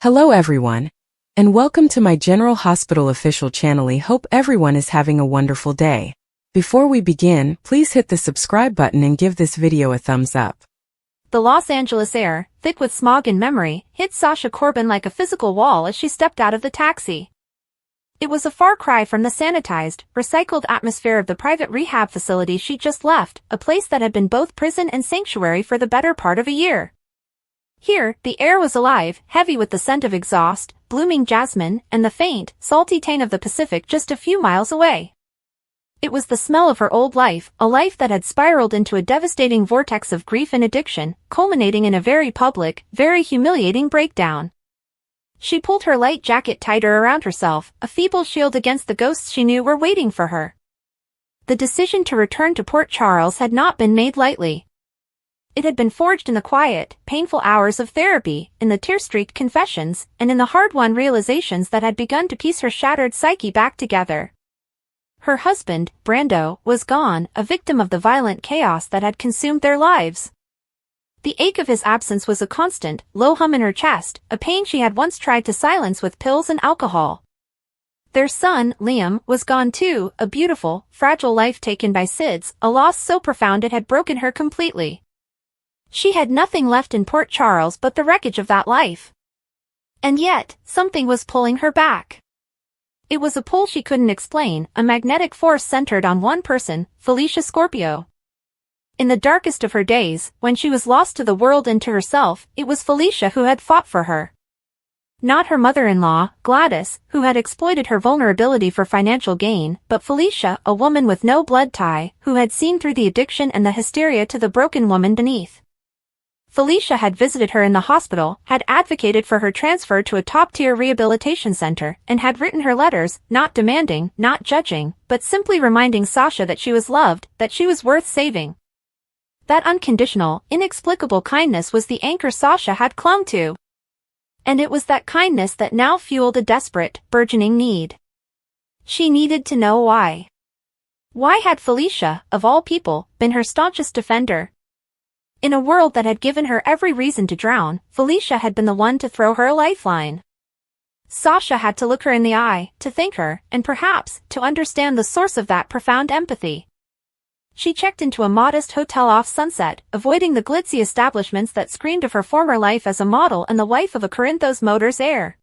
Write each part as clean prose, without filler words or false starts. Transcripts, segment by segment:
Hello everyone, and welcome to my General Hospital official channel. I hope everyone is having a wonderful day. Before we begin, please hit the subscribe button and give this video a thumbs up. The Los Angeles air, thick with smog and memory, hit Sasha Corbin like a physical wall as she stepped out of the taxi. It was a far cry from the sanitized, recycled atmosphere of the private rehab facility she just left, a place that had been both prison and sanctuary for the better part of a year. Here, the air was alive, heavy with the scent of exhaust, blooming jasmine, and the faint, salty tang of the Pacific just a few miles away. It was the smell of her old life, a life that had spiraled into a devastating vortex of grief and addiction, culminating in a very public, very humiliating breakdown. She pulled her light jacket tighter around herself, a feeble shield against the ghosts she knew were waiting for her. The decision to return to Port Charles had not been made lightly. It had been forged in the quiet, painful hours of therapy, in the tear-streaked confessions, and in the hard-won realizations that had begun to piece her shattered psyche back together. Her husband, Brando, was gone, a victim of the violent chaos that had consumed their lives. The ache of his absence was a constant, low hum in her chest, a pain she had once tried to silence with pills and alcohol. Their son, Liam, was gone too, a beautiful, fragile life taken by SIDS, a loss so profound it had broken her completely. She had nothing left in Port Charles but the wreckage of that life. And yet, something was pulling her back. It was a pull she couldn't explain, a magnetic force centered on one person, Felicia Scorpio. In the darkest of her days, when she was lost to the world and to herself, it was Felicia who had fought for her. Not her mother-in-law, Gladys, who had exploited her vulnerability for financial gain, but Felicia, a woman with no blood tie, who had seen through the addiction and the hysteria to the broken woman beneath. Felicia had visited her in the hospital, had advocated for her transfer to a top-tier rehabilitation center, and had written her letters, not demanding, not judging, but simply reminding Sasha that she was loved, that she was worth saving. That unconditional, inexplicable kindness was the anchor Sasha had clung to. And it was that kindness that now fueled a desperate, burgeoning need. She needed to know why. Why had Felicia, of all people, been her staunchest defender? In a world that had given her every reason to drown, Felicia had been the one to throw her a lifeline. Sasha had to look her in the eye, to thank her, and perhaps, to understand the source of that profound empathy. She checked into a modest hotel off Sunset, avoiding the glitzy establishments that screamed of her former life as a model and the wife of a Corinthos Motors heir.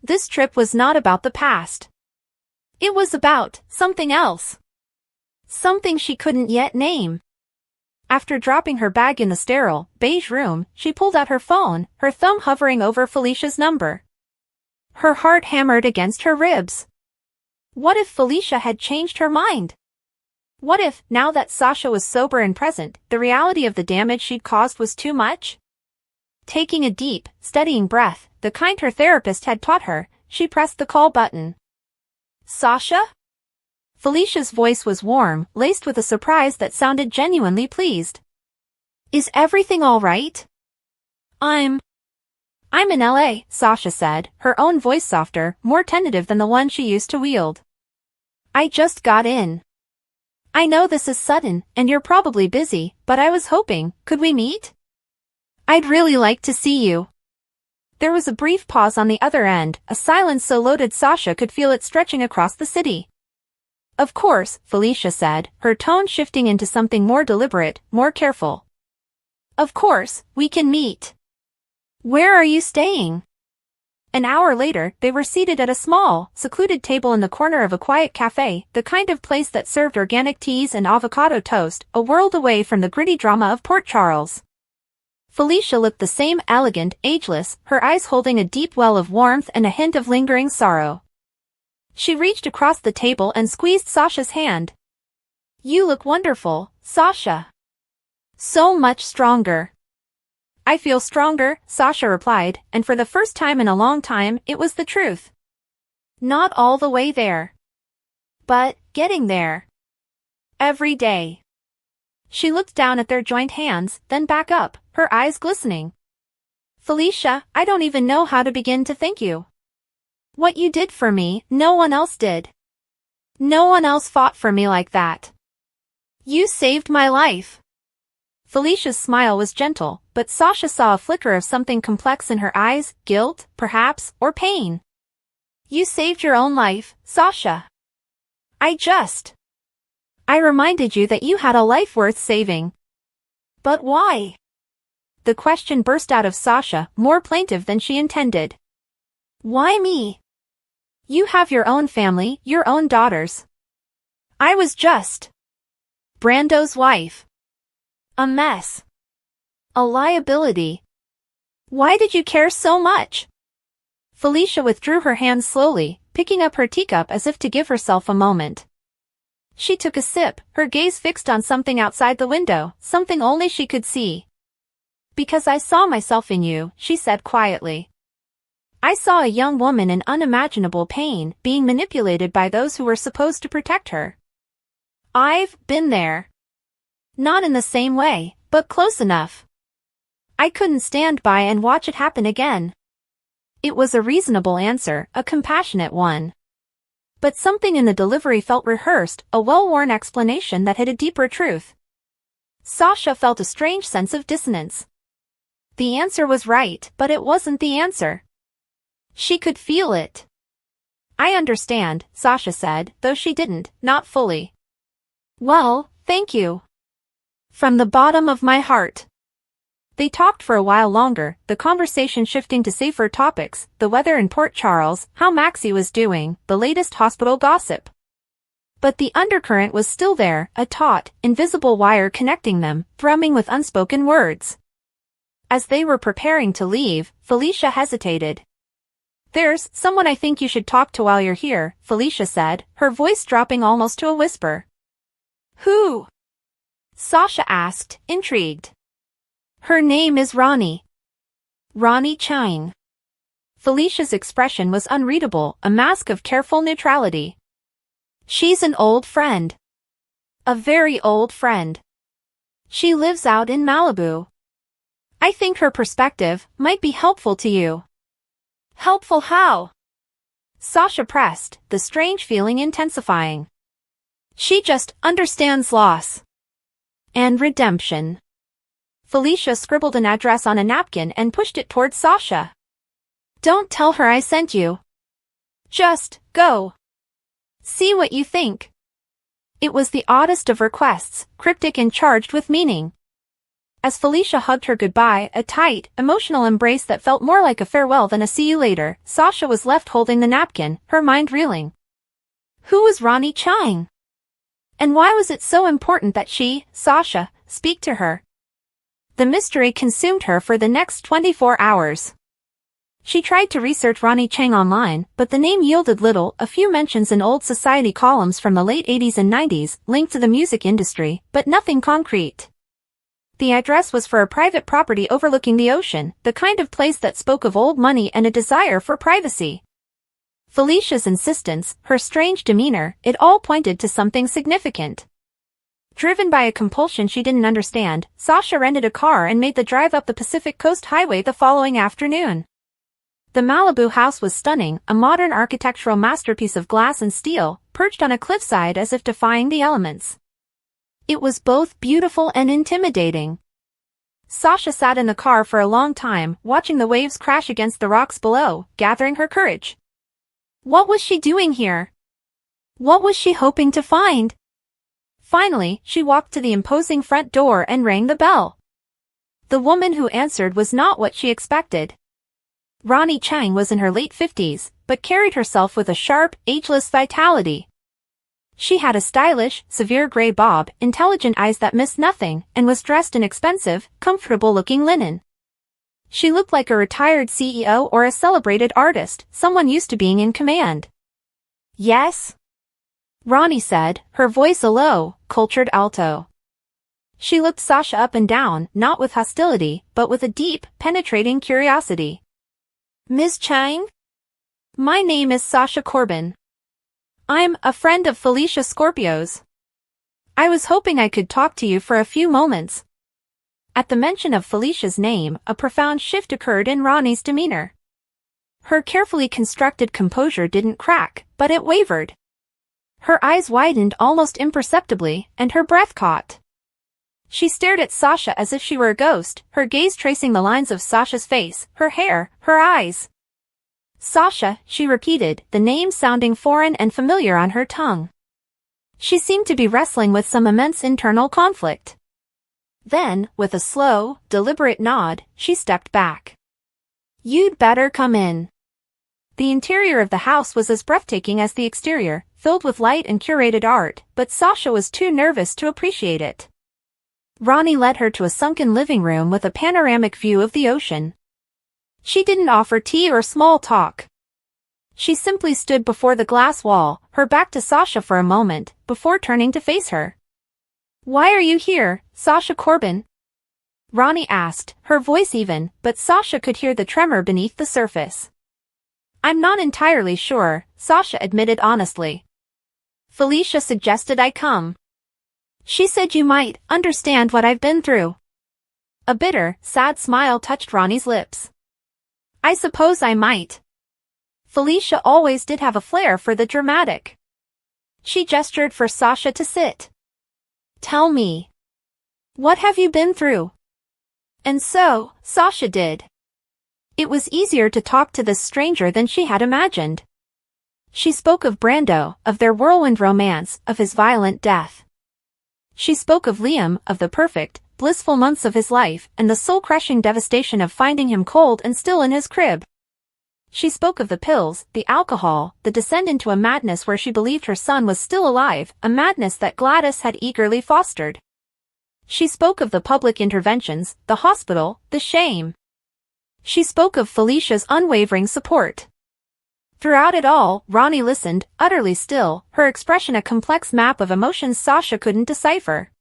This trip was not about the past. It was about something else. Something she couldn't yet name. After dropping her bag in the sterile, beige room, she pulled out her phone, her thumb hovering over Felicia's number. Her heart hammered against her ribs. What if Felicia had changed her mind? What if, now that Sasha was sober and present, the reality of the damage she'd caused was too much? Taking a deep, steadying breath, the kind her therapist had taught her, she pressed the call button. Sasha? Felicia's voice was warm, laced with a surprise that sounded genuinely pleased. Is everything all right? I'm in LA, Sasha said, her own voice softer, more tentative than the one she used to wield. I just got in. I know this is sudden, and you're probably busy, but I was hoping, could we meet? I'd really like to see you. There was a brief pause on the other end, a silence so loaded Sasha could feel it stretching across the city. Of course, Felicia said, her tone shifting into something more deliberate, more careful. Of course, we can meet. Where are you staying? An hour later, they were seated at a small, secluded table in the corner of a quiet cafe, the kind of place that served organic teas and avocado toast, a world away from the gritty drama of Port Charles. Felicia looked the same, elegant, ageless, her eyes holding a deep well of warmth and a hint of lingering sorrow. She reached across the table and squeezed Sasha's hand. You look wonderful, Sasha. So much stronger. I feel stronger, Sasha replied, and for the first time in a long time, it was the truth. Not all the way there. But, getting there. Every day. She looked down at their joined hands, then back up, her eyes glistening. Felicia, I don't even know how to begin to thank you. What you did for me, no one else did. No one else fought for me like that. You saved my life. Felicia's smile was gentle, but Sasha saw a flicker of something complex in her eyes, guilt, perhaps, or pain. You saved your own life, Sasha. I reminded you that you had a life worth saving. But why? The question burst out of Sasha, more plaintive than she intended. Why me? You have your own family, your own daughters. I was just Brando's wife. A mess. A liability. Why did you care so much? Felicia withdrew her hands slowly, picking up her teacup as if to give herself a moment. She took a sip, her gaze fixed on something outside the window, something only she could see. Because I saw myself in you, she said quietly. I saw a young woman in unimaginable pain, being manipulated by those who were supposed to protect her. I've been there. Not in the same way, but close enough. I couldn't stand by and watch it happen again. It was a reasonable answer, a compassionate one. But something in the delivery felt rehearsed, a well-worn explanation that hid a deeper truth. Sasha felt a strange sense of dissonance. The answer was right, but it wasn't the answer. She could feel it. I understand, Sasha said, though she didn't, not fully. Well, thank you. From the bottom of my heart. They talked for a while longer, the conversation shifting to safer topics, the weather in Port Charles, how Maxie was doing, the latest hospital gossip. But the undercurrent was still there, a taut, invisible wire connecting them, thrumming with unspoken words. As they were preparing to leave, Felicia hesitated. There's someone I think you should talk to while you're here, Felicia said, her voice dropping almost to a whisper. Who? Sasha asked, intrigued. Her name is Ronnie. Ronnie Chang. Felicia's expression was unreadable, a mask of careful neutrality. She's an old friend. A very old friend. She lives out in Malibu. I think her perspective might be helpful to you. Helpful how? Sasha pressed, the strange feeling intensifying. She just understands loss. And redemption. Felicia scribbled an address on a napkin and pushed it towards Sasha. Don't tell her I sent you. Just go. See what you think. It was the oddest of requests, cryptic and charged with meaning. As Felicia hugged her goodbye, a tight, emotional embrace that felt more like a farewell than a see you later, Sasha was left holding the napkin, her mind reeling. Who was Ronnie Chang? And why was it so important that she, Sasha, speak to her? The mystery consumed her for the next 24 hours. She tried to research Ronnie Chang online, but the name yielded little, a few mentions in old society columns from the late 80s and 90s, linked to the music industry, but nothing concrete. The address was for a private property overlooking the ocean, the kind of place that spoke of old money and a desire for privacy. Felicia's insistence, her strange demeanor, it all pointed to something significant. Driven by a compulsion she didn't understand, Sasha rented a car and made the drive up the Pacific Coast Highway the following afternoon. The Malibu house was stunning, a modern architectural masterpiece of glass and steel, perched on a cliffside as if defying the elements. It was both beautiful and intimidating. Sasha sat in the car for a long time, watching the waves crash against the rocks below, gathering her courage. What was she doing here? What was she hoping to find? Finally, she walked to the imposing front door and rang the bell. The woman who answered was not what she expected. Ronnie Chang was in her late 50s, but carried herself with a sharp, ageless vitality. She had a stylish, severe gray bob, intelligent eyes that missed nothing, and was dressed in expensive, comfortable-looking linen. She looked like a retired CEO or a celebrated artist, someone used to being in command. Yes? Ronnie said, her voice a low, cultured alto. She looked Sasha up and down, not with hostility, but with a deep, penetrating curiosity. Ms. Chang? My name is Sasha Corbin. I'm a friend of Felicia Scorpio's. I was hoping I could talk to you for a few moments. At the mention of Felicia's name, a profound shift occurred in Ronnie's demeanor. Her carefully constructed composure didn't crack, but it wavered. Her eyes widened almost imperceptibly, and her breath caught. She stared at Sasha as if she were a ghost, her gaze tracing the lines of Sasha's face, her hair, her eyes. Sasha, she repeated, the name sounding foreign and familiar on her tongue. She seemed to be wrestling with some immense internal conflict. Then, with a slow, deliberate nod, she stepped back. "You'd better come in." The interior of the house was as breathtaking as the exterior, filled with light and curated art, but Sasha was too nervous to appreciate it. Ronnie led her to a sunken living room with a panoramic view of the ocean. She didn't offer tea or small talk. She simply stood before the glass wall, her back to Sasha for a moment, before turning to face her. "Why are you here, Sasha Corbin?" Ronnie asked, her voice even, but Sasha could hear the tremor beneath the surface. "I'm not entirely sure," Sasha admitted honestly. "Felicia suggested I come. She said you might understand what I've been through." A bitter, sad smile touched Ronnie's lips. "I suppose I might." Felicia always did have a flair for the dramatic. She gestured for Sasha to sit. "Tell me. What have you been through?" And so, Sasha did. It was easier to talk to this stranger than she had imagined. She spoke of Brando, of their whirlwind romance, of his violent death. She spoke of Liam, of the perfect, blissful months of his life, and the soul-crushing devastation of finding him cold and still in his crib. She spoke of the pills, the alcohol, the descent into a madness where she believed her son was still alive, a madness that Gladys had eagerly fostered. She spoke of the public interventions, the hospital, the shame. She spoke of Felicia's unwavering support. Throughout it all, Ronnie listened, utterly still, her expression a complex map of emotions Sasha couldn't decipher.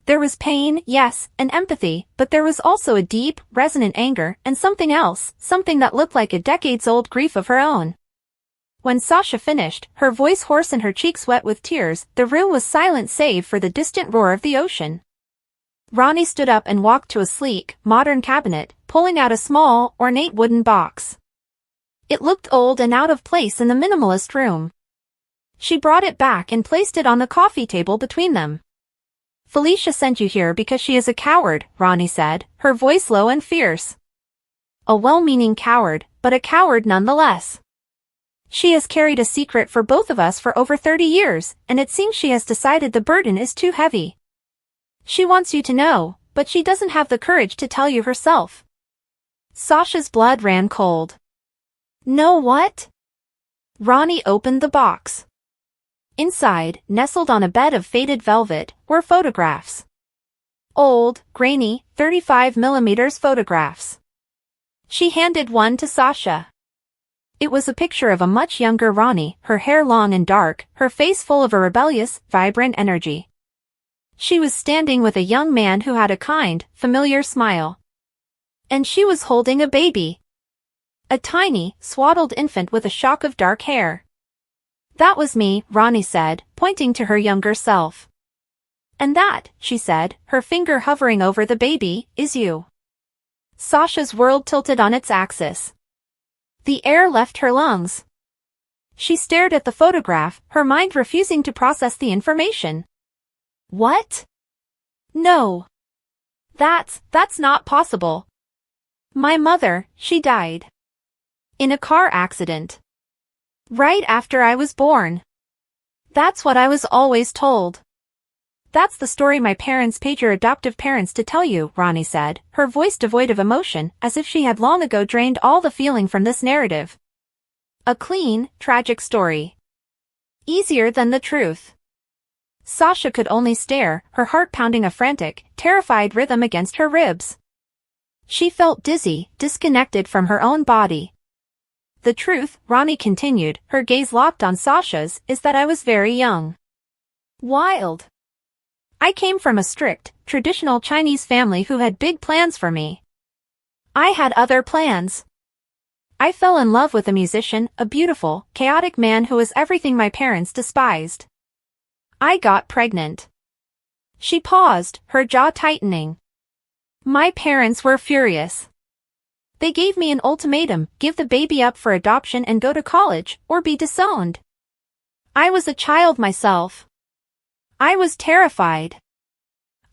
There was pain, yes, and empathy, but there was also a deep, resonant anger, and something else, something that looked like a decades-old grief of her own. When Sasha finished, her voice hoarse and her cheeks wet with tears, the room was silent save for the distant roar of the ocean. Ronnie stood up and walked to a sleek, modern cabinet, pulling out a small, ornate wooden box. It looked old and out of place in the minimalist room. She brought it back and placed it on the coffee table between them. "Felicia sent you here because she is a coward," Ronnie said, her voice low and fierce. "A well-meaning coward, but a coward nonetheless. She has carried a secret for both of us for over 30 years, and it seems she has decided the burden is too heavy. She wants you to know, but she doesn't have the courage to tell you herself." Sasha's blood ran cold. "No what?" Ronnie opened the box. Inside, nestled on a bed of faded velvet, were photographs. Old, grainy, 35mm photographs. She handed one to Sasha. It was a picture of a much younger Ronnie, her hair long and dark, her face full of a rebellious, vibrant energy. She was standing with a young man who had a kind, familiar smile. And she was holding a baby. A tiny, swaddled infant with a shock of dark hair. "That was me," Ronnie said, pointing to her younger self. "And that," she said, her finger hovering over the baby, "is you." Sasha's world tilted on its axis. The air left her lungs. She stared at the photograph, her mind refusing to process the information. "What? No. That's not possible. My mother, she died. In a car accident. Right after I was born. That's what I was always told." "That's the story my parents paid your adoptive parents to tell you," Ronnie said, her voice devoid of emotion, as if she had long ago drained all the feeling from this narrative. A clean, tragic story. Easier than the truth. Sasha could only stare, her heart pounding a frantic, terrified rhythm against her ribs. She felt dizzy, disconnected from her own body. "The truth," Ronnie continued, her gaze locked on Sasha's, "is that I was very young. Wild. I came from a strict, traditional Chinese family who had big plans for me. I had other plans. I fell in love with a musician, a beautiful, chaotic man who was everything my parents despised. I got pregnant." She paused, her jaw tightening. "My parents were furious. They gave me an ultimatum, give the baby up for adoption and go to college, or be disowned. I was a child myself. I was terrified.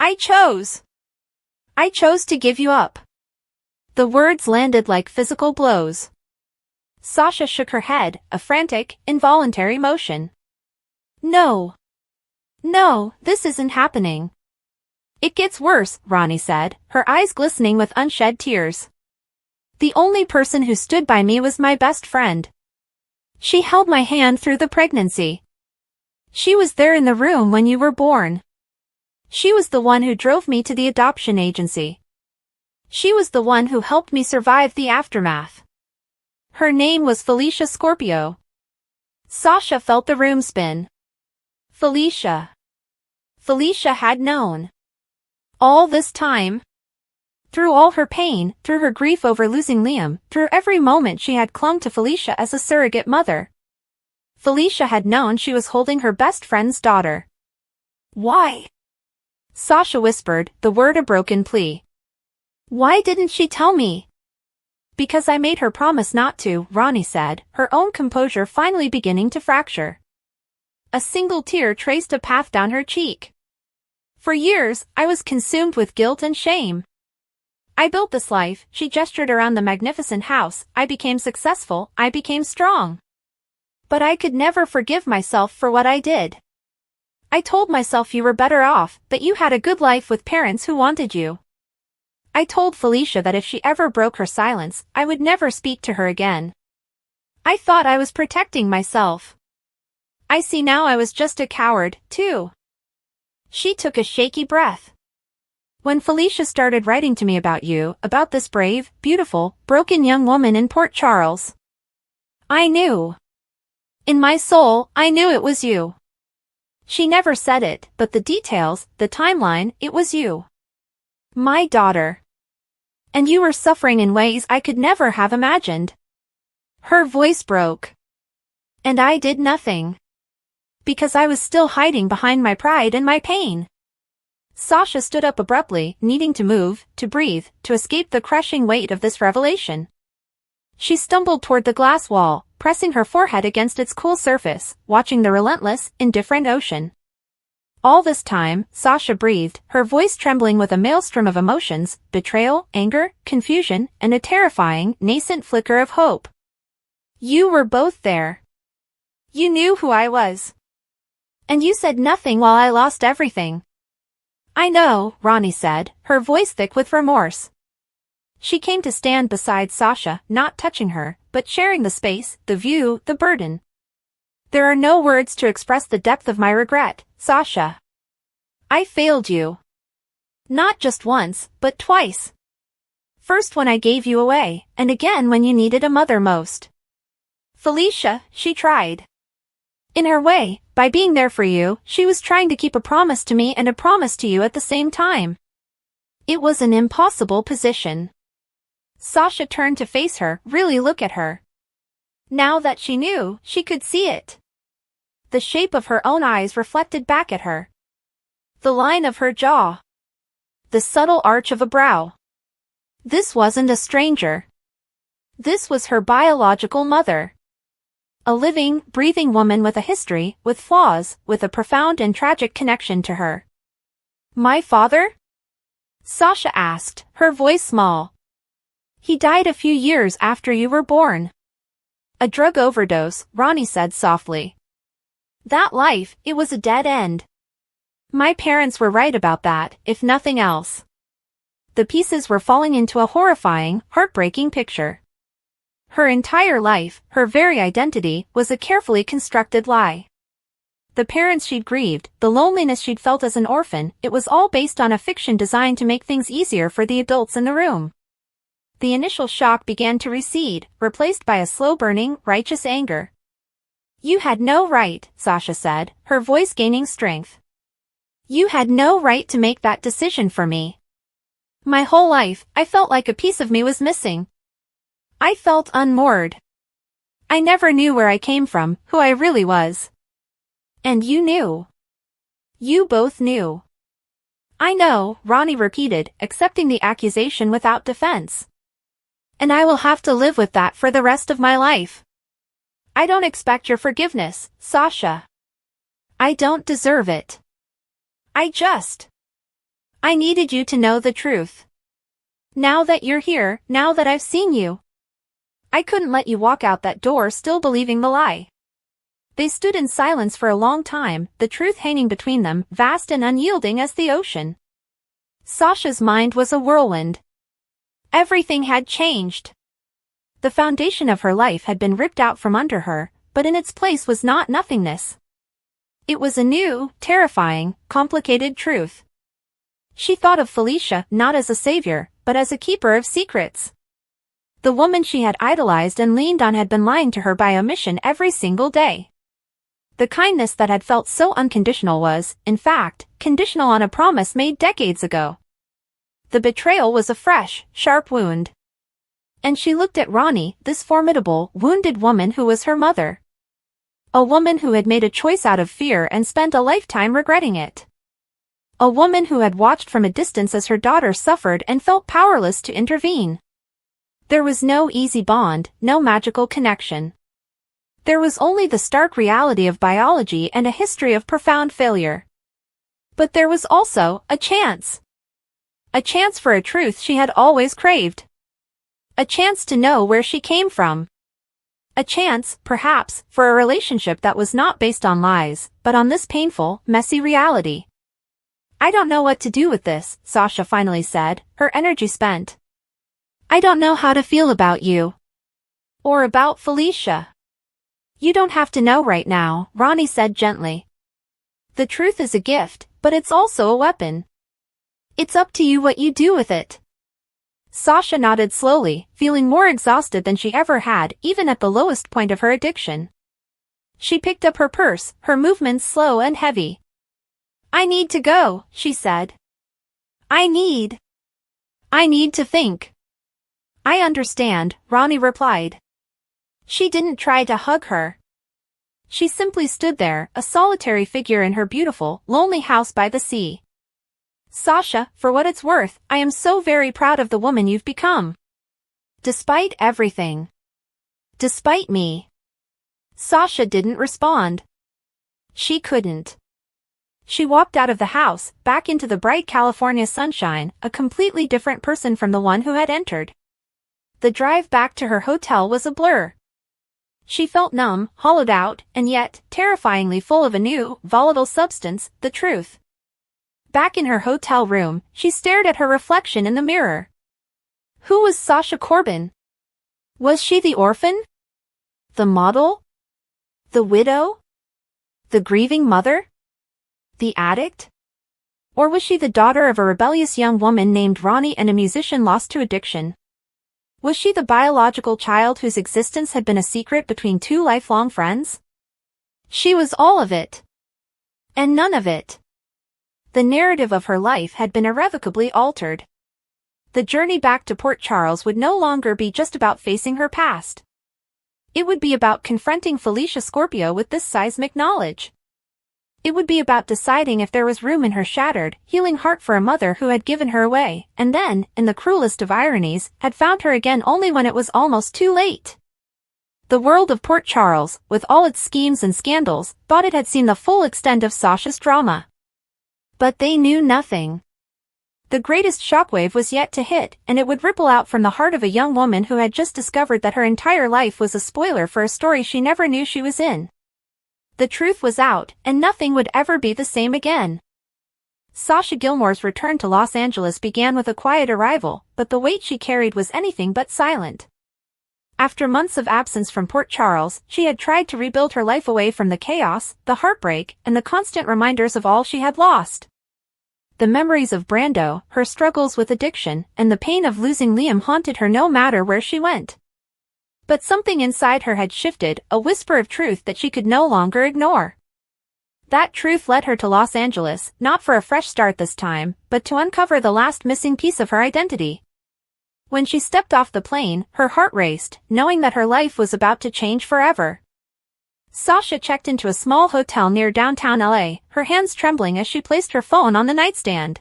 I chose to give you up. The words landed like physical blows. Sasha shook her head, a frantic, involuntary motion. No. No, this isn't happening. It gets worse, Ronnie said, her eyes glistening with unshed tears. The only person who stood by me was my best friend. She held my hand through the pregnancy. She was there in the room when you were born. She was the one who drove me to the adoption agency. She was the one who helped me survive the aftermath. Her name was Felicia Scorpio. Sasha felt the room spin. Felicia. Felicia had known. All this time. Through all her pain, through her grief over losing Liam, through every moment she had clung to Felicia as a surrogate mother. Felicia had known she was holding her best friend's daughter. Why? Sasha whispered, the word a broken plea. Why didn't she tell me? Because I made her promise not to, Ronnie said, her own composure finally beginning to fracture. A single tear traced a path down her cheek. For years, I was consumed with guilt and shame. I built this life, she gestured around the magnificent house, I became successful, I became strong. But I could never forgive myself for what I did. I told myself you were better off, that you had a good life with parents who wanted you. I told Felicia that if she ever broke her silence, I would never speak to her again. I thought I was protecting myself. I see now I was just a coward, too. She took a shaky breath. When Felicia started writing to me about you, about this brave, beautiful, broken young woman in Port Charles, I knew. In my soul, I knew it was you. She never said it, but the details, the timeline, it was you. My daughter. And you were suffering in ways I could never have imagined. Her voice broke. And I did nothing. Because I was still hiding behind my pride and my pain. Sasha stood up abruptly, needing to move, to breathe, to escape the crushing weight of this revelation. She stumbled toward the glass wall, pressing her forehead against its cool surface, watching the relentless, indifferent ocean. All this time, Sasha breathed, her voice trembling with a maelstrom of emotions, betrayal, anger, confusion, and a terrifying, nascent flicker of hope. You were both there. You knew who I was. And you said nothing while I lost everything. I know, Ronnie said, her voice thick with remorse. She came to stand beside Sasha, not touching her, but sharing the space, the view, the burden. There are no words to express the depth of my regret, Sasha. I failed you. Not just once, but twice. First when I gave you away, and again when you needed a mother most. Felicia, she tried. In her way, by being there for you, she was trying to keep a promise to me and a promise to you at the same time. It was an impossible position. Sasha turned to face her, really look at her. Now that she knew, she could see it. The shape of her own eyes reflected back at her. The line of her jaw. The subtle arch of a brow. This wasn't a stranger. This was her biological mother. A living, breathing woman with a history, with flaws, with a profound and tragic connection to her. My father? Sasha asked, her voice small. He died a few years after you were born. A drug overdose, Ronnie said softly. That life, it was a dead end. My parents were right about that, if nothing else. The pieces were falling into a horrifying, heartbreaking picture. Her entire life, her very identity, was a carefully constructed lie. The parents she'd grieved, the loneliness she'd felt as an orphan, it was all based on a fiction designed to make things easier for the adults in the room. The initial shock began to recede, replaced by a slow-burning, righteous anger. You had no right, Sasha said, her voice gaining strength. You had no right to make that decision for me. My whole life, I felt like a piece of me was missing. I felt unmoored. I never knew where I came from, who I really was. And you knew. You both knew. I know, Ronnie repeated, accepting the accusation without defense. And I will have to live with that for the rest of my life. I don't expect your forgiveness, Sasha. I don't deserve it. I needed you to know the truth. Now that you're here, now that I've seen you, I couldn't let you walk out that door still believing the lie. They stood in silence for a long time, the truth hanging between them, vast and unyielding as the ocean. Sasha's mind was a whirlwind. Everything had changed. The foundation of her life had been ripped out from under her, but in its place was not nothingness. It was a new, terrifying, complicated truth. She thought of Felicia not as a savior, but as a keeper of secrets. The woman she had idolized and leaned on had been lying to her by omission every single day. The kindness that had felt so unconditional was, in fact, conditional on a promise made decades ago. The betrayal was a fresh, sharp wound. And she looked at Ronnie, this formidable, wounded woman who was her mother. A woman who had made a choice out of fear and spent a lifetime regretting it. A woman who had watched from a distance as her daughter suffered and felt powerless to intervene. There was no easy bond, no magical connection. There was only the stark reality of biology and a history of profound failure. But there was also a chance. A chance for a truth she had always craved. A chance to know where she came from. A chance, perhaps, for a relationship that was not based on lies, but on this painful, messy reality. I don't know what to do with this, Sasha finally said, her energy spent. I don't know how to feel about you. Or about Felicia. You don't have to know right now, Ronnie said gently. The truth is a gift, but it's also a weapon. It's up to you what you do with it. Sasha nodded slowly, feeling more exhausted than she ever had, even at the lowest point of her addiction. She picked up her purse, her movements slow and heavy. I need to go, she said. I need to think. I understand, Ronnie replied. She didn't try to hug her. She simply stood there, a solitary figure in her beautiful, lonely house by the sea. Sasha, for what it's worth, I am so very proud of the woman you've become. Despite everything. Despite me. Sasha didn't respond. She couldn't. She walked out of the house, back into the bright California sunshine, a completely different person from the one who had entered. The drive back to her hotel was a blur. She felt numb, hollowed out, and yet, terrifyingly full of a new, volatile substance, the truth. Back in her hotel room, she stared at her reflection in the mirror. Who was Sasha Corbin? Was she the orphan? The model? The widow? The grieving mother? The addict? Or was she the daughter of a rebellious young woman named Ronnie and a musician lost to addiction? Was she the biological child whose existence had been a secret between two lifelong friends? She was all of it. And none of it. The narrative of her life had been irrevocably altered. The journey back to Port Charles would no longer be just about facing her past. It would be about confronting Felicia Scorpio with this seismic knowledge. It would be about deciding if there was room in her shattered, healing heart for a mother who had given her away, and then, in the cruelest of ironies, had found her again only when it was almost too late. The world of Port Charles, with all its schemes and scandals, thought it had seen the full extent of Sasha's drama. But they knew nothing. The greatest shockwave was yet to hit, and it would ripple out from the heart of a young woman who had just discovered that her entire life was a spoiler for a story she never knew she was in. The truth was out, and nothing would ever be the same again. Sasha Gilmore's return to Los Angeles began with a quiet arrival, but the weight she carried was anything but silent. After months of absence from Port Charles, she had tried to rebuild her life away from the chaos, the heartbreak, and the constant reminders of all she had lost. The memories of Brando, her struggles with addiction, and the pain of losing Liam haunted her no matter where she went. But something inside her had shifted, a whisper of truth that she could no longer ignore. That truth led her to Los Angeles, not for a fresh start this time, but to uncover the last missing piece of her identity. When she stepped off the plane, her heart raced, knowing that her life was about to change forever. Sasha checked into a small hotel near downtown LA, her hands trembling as she placed her phone on the nightstand.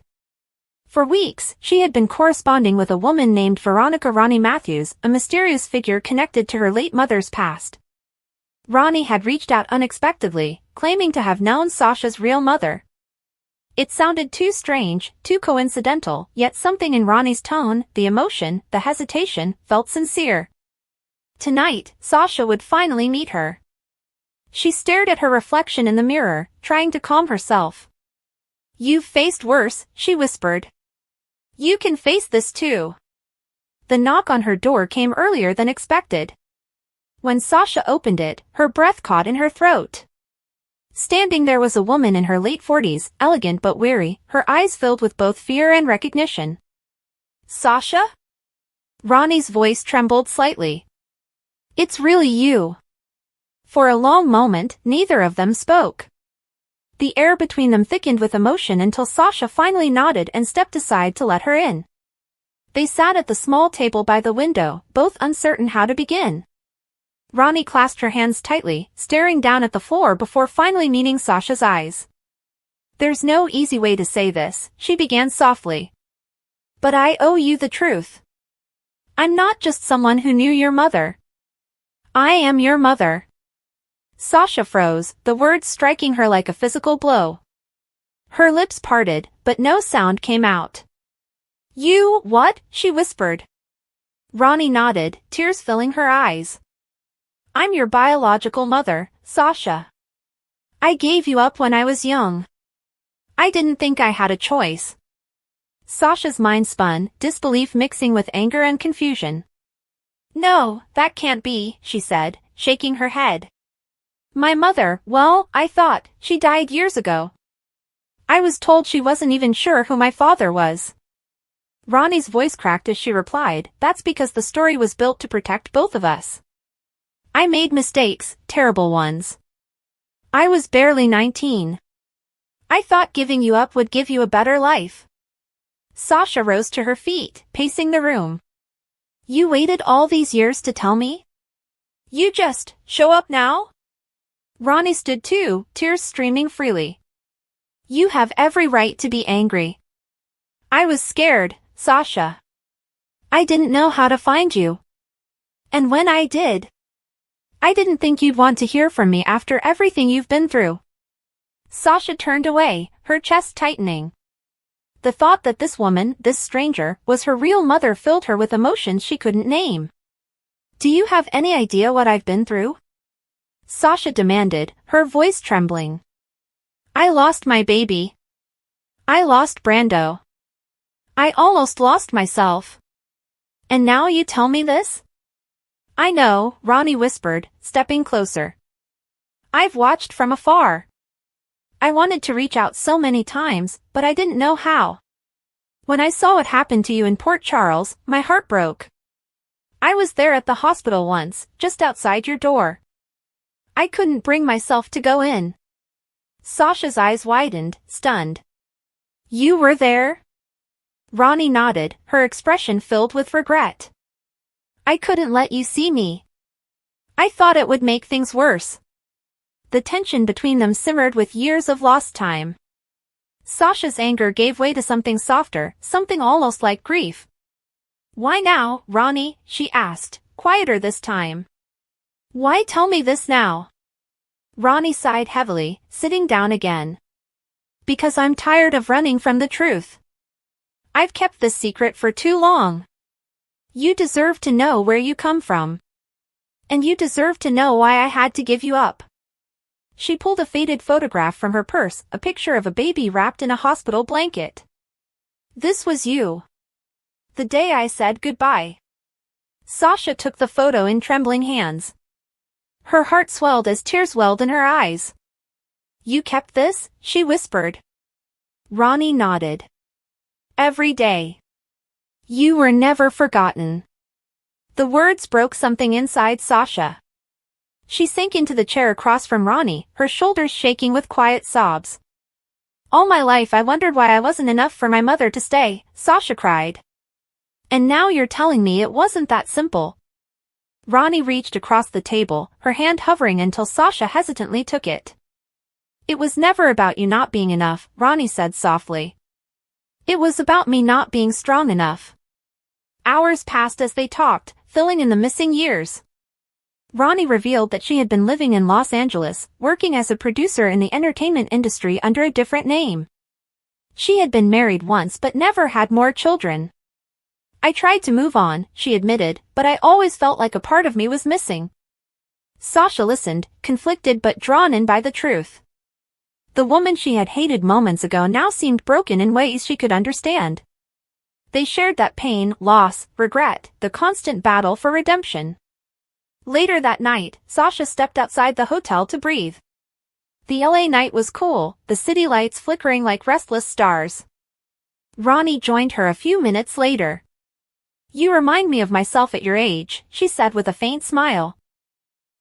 For weeks, she had been corresponding with a woman named Veronica Ronnie Matthews, a mysterious figure connected to her late mother's past. Ronnie had reached out unexpectedly, claiming to have known Sasha's real mother. It sounded too strange, too coincidental, yet something in Ronnie's tone, the emotion, the hesitation, felt sincere. Tonight, Sasha would finally meet her. She stared at her reflection in the mirror, trying to calm herself. "You've faced worse," she whispered. "You can face this too." The knock on her door came earlier than expected. When Sasha opened it, her breath caught in her throat. Standing there was a woman in her late 40s, elegant but weary, her eyes filled with both fear and recognition. "Sasha?" Ronnie's voice trembled slightly. "It's really you." For a long moment, neither of them spoke. The air between them thickened with emotion until Sasha finally nodded and stepped aside to let her in. They sat at the small table by the window, both uncertain how to begin. Ronnie clasped her hands tightly, staring down at the floor before finally meeting Sasha's eyes. "There's no easy way to say this," she began softly. "But I owe you the truth. I'm not just someone who knew your mother. I am your mother." Sasha froze, the words striking her like a physical blow. Her lips parted, but no sound came out. "You, what?" she whispered. Ronnie nodded, tears filling her eyes. "I'm your biological mother, Sasha. I gave you up when I was young. I didn't think I had a choice." Sasha's mind spun, disbelief mixing with anger and confusion. "No, that can't be," she said, shaking her head. "My mother, well, I thought, she died years ago. I was told she wasn't even sure who my father was." Ronnie's voice cracked as she replied, "That's because the story was built to protect both of us. I made mistakes, terrible ones. I was barely 19. I thought giving you up would give you a better life." Sasha rose to her feet, pacing the room. "You waited all these years to tell me? You just show up now?" Ronnie stood too, tears streaming freely. "You have every right to be angry. I was scared, Sasha. I didn't know how to find you. And when I did, I didn't think you'd want to hear from me after everything you've been through." Sasha turned away, her chest tightening. The thought that this woman, this stranger, was her real mother filled her with emotions she couldn't name. "Do you have any idea what I've been through?" Sasha demanded, her voice trembling. "I lost my baby. I lost Brando. I almost lost myself. And now you tell me this?" "I know," Ronnie whispered, stepping closer. "I've watched from afar. I wanted to reach out so many times, but I didn't know how. When I saw what happened to you in Port Charles, my heart broke. I was there at the hospital once, just outside your door. I couldn't bring myself to go in." Sasha's eyes widened, stunned. "You were there?" Ronnie nodded, her expression filled with regret. "I couldn't let you see me. I thought it would make things worse." The tension between them simmered with years of lost time. Sasha's anger gave way to something softer, something almost like grief. "Why now, Ronnie?" she asked, quieter this time. "Why tell me this now?" Ronnie sighed heavily, sitting down again. "Because I'm tired of running from the truth. I've kept this secret for too long. You deserve to know where you come from. And you deserve to know why I had to give you up." She pulled a faded photograph from her purse, a picture of a baby wrapped in a hospital blanket. "This was you. The day I said goodbye." Sasha took the photo in trembling hands. Her heart swelled as tears welled in her eyes. "You kept this?" she whispered. Ronnie nodded. "Every day. You were never forgotten." The words broke something inside Sasha. She sank into the chair across from Ronnie, her shoulders shaking with quiet sobs. "All my life I wondered why I wasn't enough for my mother to stay," Sasha cried. "And now you're telling me it wasn't that simple." Ronnie reached across the table, her hand hovering until Sasha hesitantly took it. "It was never about you not being enough," Ronnie said softly. "It was about me not being strong enough." Hours passed as they talked, filling in the missing years. Ronnie revealed that she had been living in Los Angeles, working as a producer in the entertainment industry under a different name. She had been married once but never had more children. I tried to move on, she admitted, but I always felt like a part of me was missing. Sasha listened, conflicted but drawn in by the truth. The woman she had hated moments ago now seemed broken in ways she could understand. They shared that pain, loss, regret, the constant battle for redemption. Later that night, Sasha stepped outside the hotel to breathe. The LA night was cool, the city lights flickering like restless stars. Ronnie joined her a few minutes later. "You remind me of myself at your age," she said with a faint smile.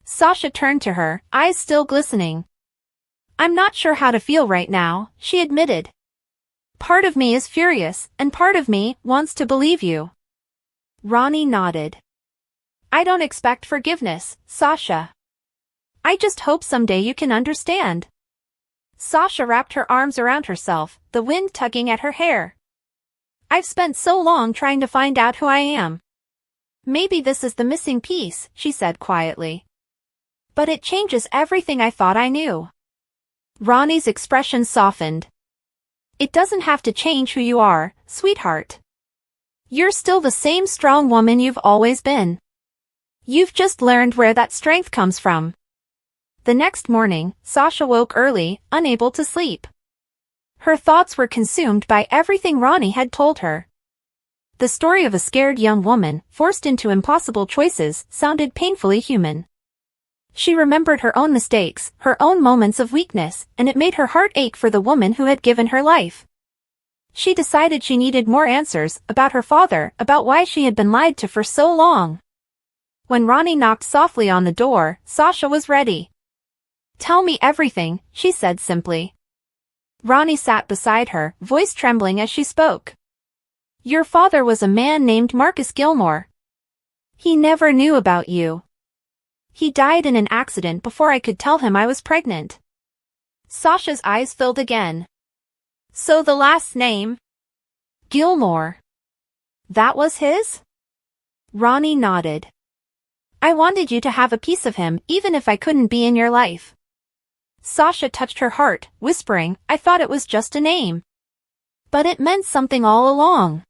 Sasha turned to her, eyes still glistening. "I'm not sure how to feel right now," she admitted. "Part of me is furious, and part of me wants to believe you." Ronnie nodded. "I don't expect forgiveness, Sasha. I just hope someday you can understand." Sasha wrapped her arms around herself, the wind tugging at her hair. "I've spent so long trying to find out who I am. Maybe this is the missing piece," she said quietly. "But it changes everything I thought I knew." Ronnie's expression softened. "It doesn't have to change who you are, sweetheart. You're still the same strong woman you've always been. You've just learned where that strength comes from." The next morning, Sasha woke early, unable to sleep. Her thoughts were consumed by everything Ronnie had told her. The story of a scared young woman, forced into impossible choices, sounded painfully human. She remembered her own mistakes, her own moments of weakness, and it made her heart ache for the woman who had given her life. She decided she needed more answers, about her father, about why she had been lied to for so long. When Ronnie knocked softly on the door, Sasha was ready. "Tell me everything," she said simply. Ronnie sat beside her, voice trembling as she spoke. "Your father was a man named Marcus Gilmore. He never knew about you. He died in an accident before I could tell him I was pregnant." Sasha's eyes filled again. "So the last name? Gilmore. That was his?" Ronnie nodded. "I wanted you to have a piece of him, even if I couldn't be in your life." Sasha touched her heart, whispering, "I thought it was just a name. But it meant something all along."